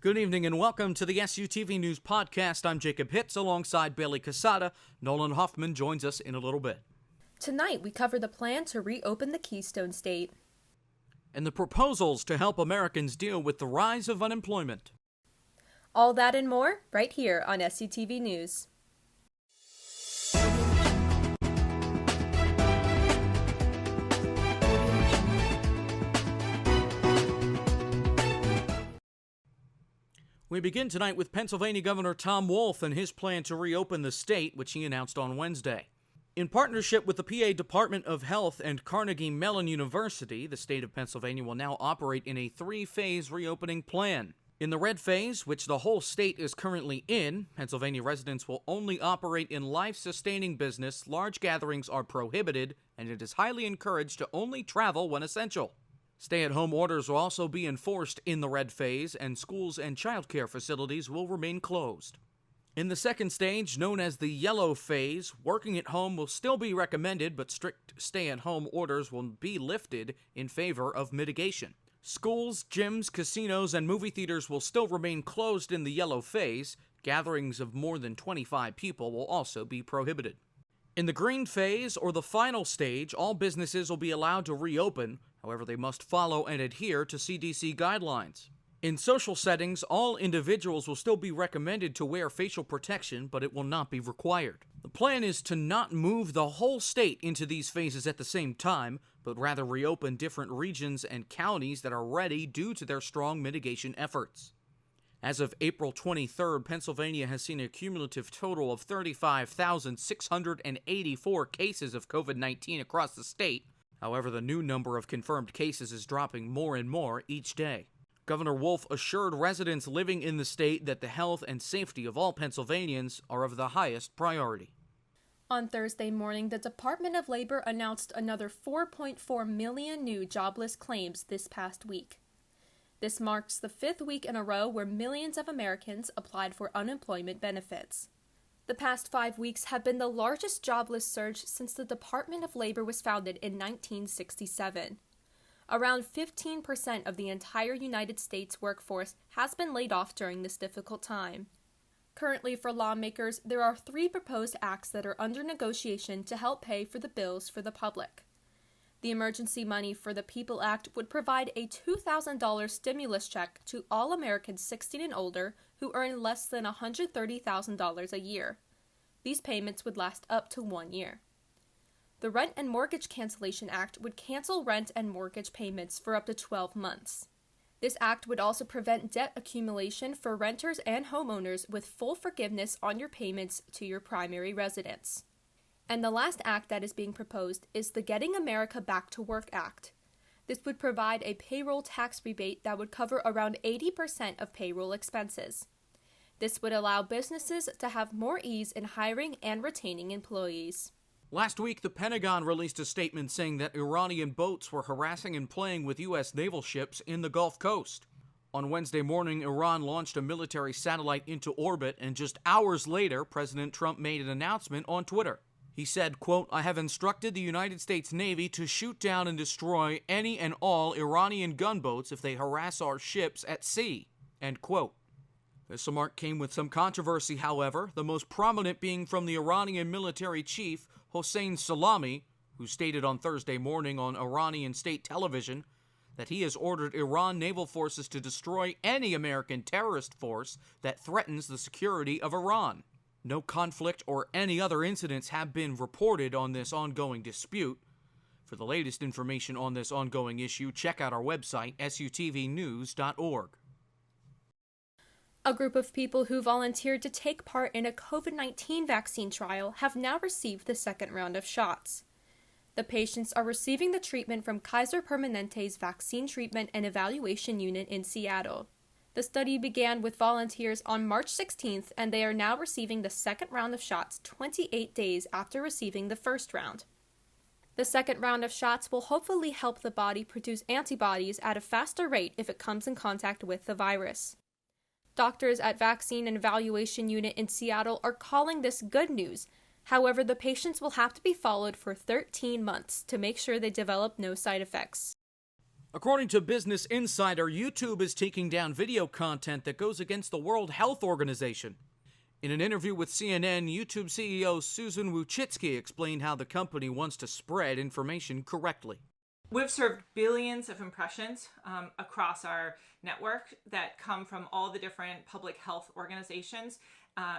Good evening and welcome to the SUTV News Podcast. I'm Jacob Hitz alongside Bailey Casada. Nolan Hoffman joins us in a little bit. Tonight, we cover the plan to reopen the Keystone State And the proposals to help Americans deal with the rise of unemployment. All that and more right here on SUTV News. We begin tonight with Pennsylvania Governor Tom Wolf and his plan to reopen the state, which he announced on Wednesday. In partnership with the PA Department of Health and Carnegie Mellon University, the state of Pennsylvania will now operate in a three-phase reopening plan. In the red phase, which the whole state is currently in, Pennsylvania residents will only operate in life-sustaining business, large gatherings are prohibited, and it is highly encouraged to only travel when essential. Stay-at-home orders will also be enforced in the red phase, and schools and childcare facilities will remain closed. In the second stage, known as the yellow phase, working at home will still be recommended, but strict stay-at-home orders will be lifted in favor of mitigation. Schools, gyms, casinos, and movie theaters will still remain closed in the yellow phase. Gatherings of more than 25 people will also be prohibited. In the green phase, or the final stage, all businesses will be allowed to reopen. However, they must follow and adhere to CDC guidelines. In social settings, all individuals will still be recommended to wear facial protection, but it will not be required. The plan is to not move the whole state into these phases at the same time, but rather reopen different regions and counties that are ready due to their strong mitigation efforts. As of April 23rd, Pennsylvania has seen a cumulative total of 35,684 cases of COVID-19 across the state. However, the new number of confirmed cases is dropping more and more each day. Governor Wolf assured residents living in the state that the health and safety of all Pennsylvanians are of the highest priority. On Thursday morning, the Department of Labor announced another 4.4 million new jobless claims this past week. This marks the fifth week in a row where millions of Americans applied for unemployment benefits. The past 5 weeks have been the largest jobless surge since the Department of Labor was founded in 1967. Around 15% of the entire United States workforce has been laid off during this difficult time. Currently, for lawmakers, there are 3 proposed acts that are under negotiation to help pay for the bills for the public. The Emergency Money for the People Act would provide a $2,000 stimulus check to all Americans 16 and older who earn less than $130,000 a year. These payments would last up to 1 year. The Rent and Mortgage Cancellation Act would cancel rent and mortgage payments for up to 12 months. This act would also prevent debt accumulation for renters and homeowners with full forgiveness on your payments to your primary residence. And the last act that is being proposed is the Getting America Back to Work Act. This would provide a payroll tax rebate that would cover around 80% of payroll expenses. This would allow businesses to have more ease in hiring and retaining employees. Last week, the Pentagon released a statement saying that Iranian boats were harassing and playing with U.S. naval ships in the Gulf Coast. On Wednesday morning, Iran launched a military satellite into orbit, and just hours later, President Trump made an announcement on Twitter. He said, quote, "I have instructed the United States Navy to shoot down and destroy any and all Iranian gunboats if they harass our ships at sea," end quote. This remark came with some controversy, however, the most prominent being from the Iranian military chief, Hossein Salami, who stated on Thursday morning on Iranian state television that he has ordered Iran naval forces to destroy any American terrorist force that threatens the security of Iran. No conflict or any other incidents have been reported on this ongoing dispute. For the latest information on this ongoing issue, check out our website, sutvnews.org. A group of people who volunteered to take part in a COVID-19 vaccine trial have now received the second round of shots. The patients are receiving the treatment from Kaiser Permanente's Vaccine Treatment and Evaluation Unit in Seattle. The study began with volunteers on March 16th, and they are now receiving the second round of shots 28 days after receiving the first round. The second round of shots will hopefully help the body produce antibodies at a faster rate if it comes in contact with the virus. Doctors at Vaccine and Evaluation Unit in Seattle are calling this good news. However, the patients will have to be followed for 13 months to make sure they develop no side effects. According to Business Insider, YouTube is taking down video content that goes against the World Health Organization. In an interview with CNN, YouTube CEO Susan Wojcicki explained how the company wants to spread information correctly. We've served billions of impressions across our network that come from all the different public health organizations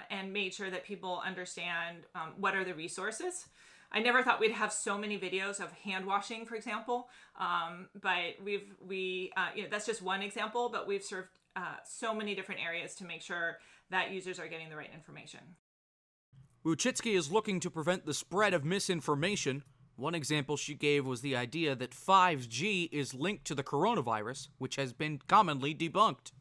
and made sure that people understand what are the resources. I never thought we'd have so many videos of hand washing, for example, but that's just one example, but we've served so many different areas to make sure that users are getting the right information. Wojcicki is looking to prevent the spread of misinformation. One example she gave was the idea that 5G is linked to the coronavirus, which has been commonly debunked.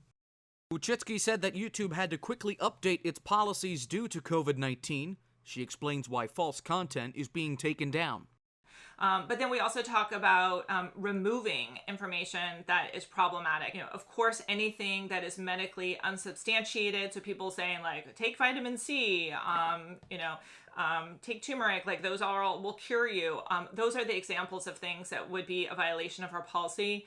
Wojcicki said that YouTube had to quickly update its policies due to COVID-19. She explains why false content is being taken down. But then we also talk about removing information that is problematic. Of course, anything that is medically unsubstantiated. So people saying like, take vitamin C, take turmeric, like those all will cure you. Those are the examples of things that would be a violation of our policy.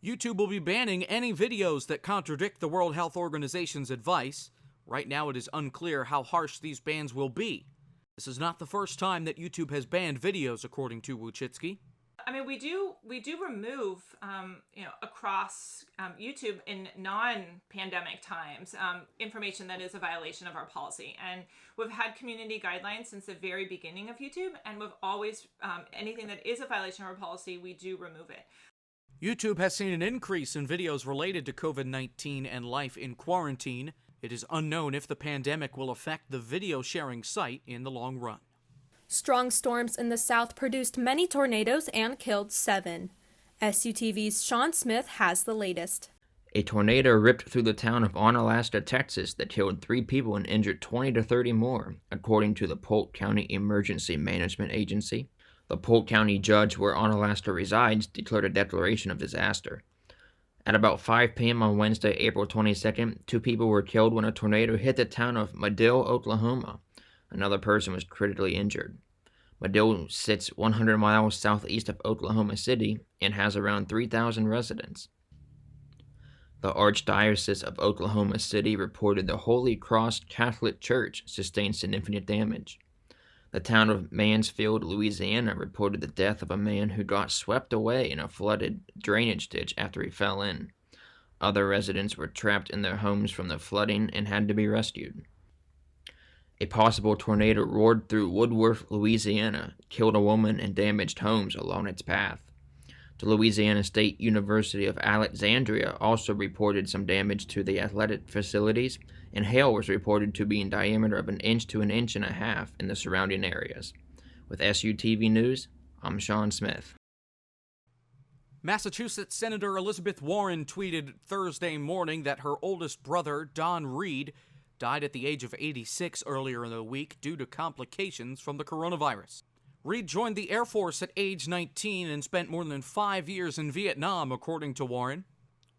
YouTube will be banning any videos that contradict the World Health Organization's advice. Right now, it is unclear how harsh these bans will be. This is not the first time that YouTube has banned videos, according to Wojcicki. I mean, we do remove, across YouTube in non-pandemic times, information that is a violation of our policy. And we've had community guidelines since the very beginning of YouTube, and we've always, anything that is a violation of our policy, we do remove it. YouTube has seen an increase in videos related to COVID-19 and life in quarantine. It is unknown if the pandemic will affect the video sharing site in the long run. Strong storms in the south produced many tornadoes and killed 7. SUTV's Sean Smith has the latest. A tornado ripped through the town of Onalaska, Texas, that killed 3 people and injured 20 to 30 more, according to the Polk County Emergency Management Agency. The Polk County judge where Onalaska resides declared a declaration of disaster. At about 5 p.m. on Wednesday, April 22nd, 2 people were killed when a tornado hit the town of Madill, Oklahoma. Another person was critically injured. Madill sits 100 miles southeast of Oklahoma City and has around 3,000 residents. The Archdiocese of Oklahoma City reported the Holy Cross Catholic Church sustained significant damage. The town of Mansfield, Louisiana, reported the death of a man who got swept away in a flooded drainage ditch after he fell in. Other residents were trapped in their homes from the flooding and had to be rescued. A possible tornado roared through Woodworth, Louisiana, killed a woman and damaged homes along its path. The Louisiana State University of Alexandria also reported some damage to the athletic facilities, and hail was reported to be in diameter of 1 inch to 1.5 inches in the surrounding areas. With SUTV News, I'm Sean Smith. Massachusetts Senator Elizabeth Warren tweeted Thursday morning that her oldest brother, Don Reed, died at the age of 86 earlier in the week due to complications from the coronavirus. Reed joined the Air Force at age 19 and spent more than 5 years in Vietnam, according to Warren.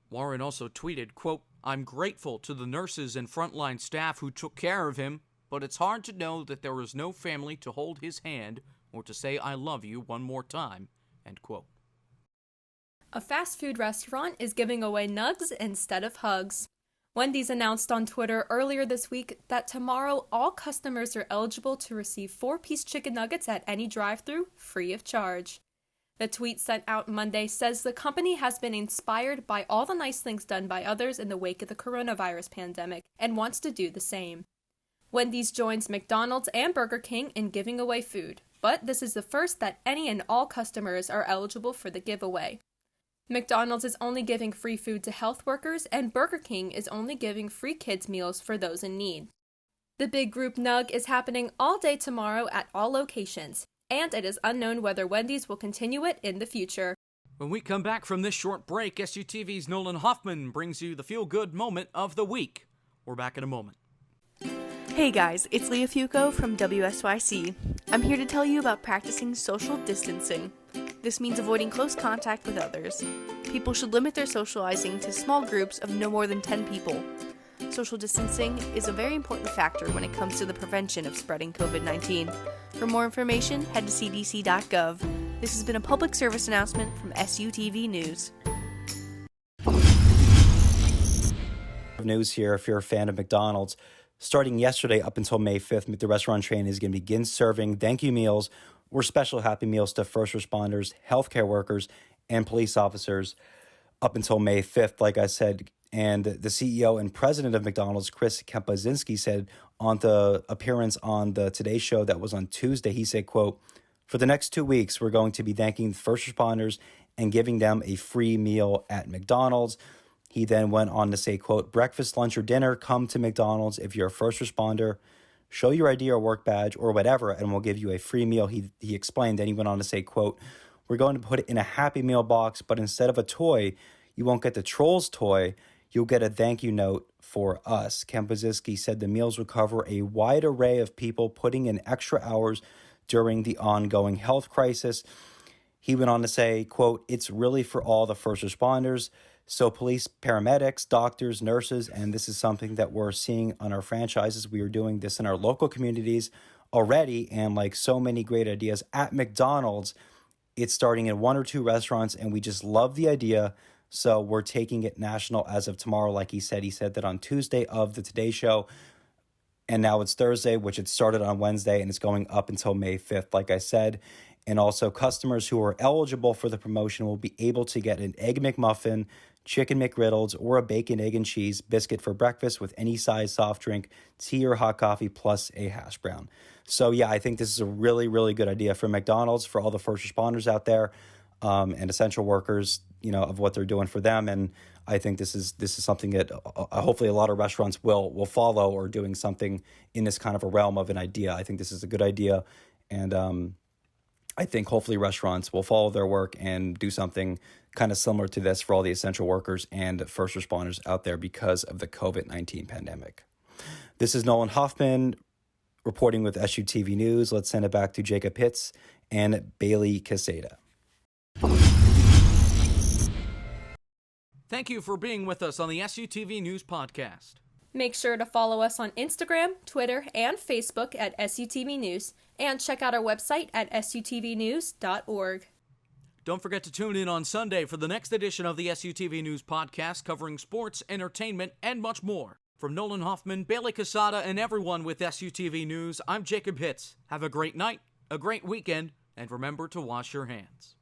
Warren also tweeted, quote, "I'm grateful to the nurses and frontline staff who took care of him, but it's hard to know that there was no family to hold his hand or to say I love you one more time," end quote. A fast food restaurant is giving away nugs instead of hugs. Wendy's announced on Twitter earlier this week that tomorrow all customers are eligible to receive 4-piece chicken nuggets at any drive-thru free of charge. The tweet sent out Monday says the company has been inspired by all the nice things done by others in the wake of the coronavirus pandemic and wants to do the same. Wendy's joins McDonald's and Burger King in giving away food, but this is the first that any and all customers are eligible for the giveaway. McDonald's is only giving free food to health workers, and Burger King is only giving free kids' meals for those in need. The Big Group Nug is happening all day tomorrow at all locations, and it is unknown whether Wendy's will continue it in the future. When we come back from this short break, SUTV's Nolan Hoffman brings you the feel-good moment of the week. We're back in a moment. Hey guys, it's Leah Fuco from WSYC. I'm here to tell you about practicing social distancing. This means avoiding close contact with others. People should limit their socializing to small groups of no more than 10 people. Social distancing is a very important factor when it comes to the prevention of spreading COVID-19. For more information, head to cdc.gov. This has been a public service announcement from SUTV News. news here if you're a fan of McDonald's. Starting yesterday up until May 5th, the restaurant chain is going to begin serving thank you meals or special Happy Meals to first responders, healthcare workers, and police officers up until May 5th, like I said. And the CEO and president of McDonald's, Chris Kempczynski, said on the appearance on the Today Show that was on Tuesday, he said, quote, "For the next 2 weeks, we're going to be thanking first responders and giving them a free meal at McDonald's." He then went on to say, quote, "Breakfast, lunch, or dinner, come to McDonald's if you're a first responder. Show your ID or work badge or whatever, and we'll give you a free meal." He explained. Then he went on to say, quote, "We're going to put it in a Happy Meal box, but instead of a toy, you won't get the Trolls toy. You'll get a thank you note for us." Kempczynski said the meals will cover a wide array of people putting in extra hours during the ongoing health crisis. He went on to say, quote, "It's really for all the first responders. So police, paramedics, doctors, nurses, and this is something that we're seeing on our franchises. We are doing this in our local communities already, and like so many great ideas at McDonald's, it's starting in 1 or 2 restaurants, and we just love the idea. So we're taking it national as of tomorrow," like he said. He said that on Tuesday of the Today Show, and now it's Thursday, which it started on Wednesday, and it's going up until May 5th, like I said. And also customers who are eligible for the promotion will be able to get an Egg McMuffin, Chicken McGriddles, or a bacon, egg, and cheese biscuit for breakfast with any size soft drink, tea or hot coffee, plus a hash brown. So yeah, I think this is a really, really good idea for McDonald's, for all the first responders out there, and essential workers, you know, of what they're doing for them. And I think this is something that hopefully a lot of restaurants will follow, or doing something in this kind of a realm of an idea. I think this is a good idea. And I think hopefully restaurants will follow their work and do something kind of similar to this for all the essential workers and first responders out there because of the COVID-19 pandemic. This is Nolan Hoffman reporting with SUTV News. Let's send it back to Jacob Hitz and Bailey Casada. Thank you for being with us on the SUTV News Podcast. Make sure to follow us on Instagram, Twitter, and Facebook at SUTV News, and check out our website at sutvnews.org. Don't forget to tune in on Sunday for the next edition of the SUTV News Podcast, covering sports, entertainment, and much more. From Nolan Hoffman, Bailey Casada, and everyone with SUTV News, I'm Jacob Hitz. Have a great night, a great weekend, and remember to wash your hands.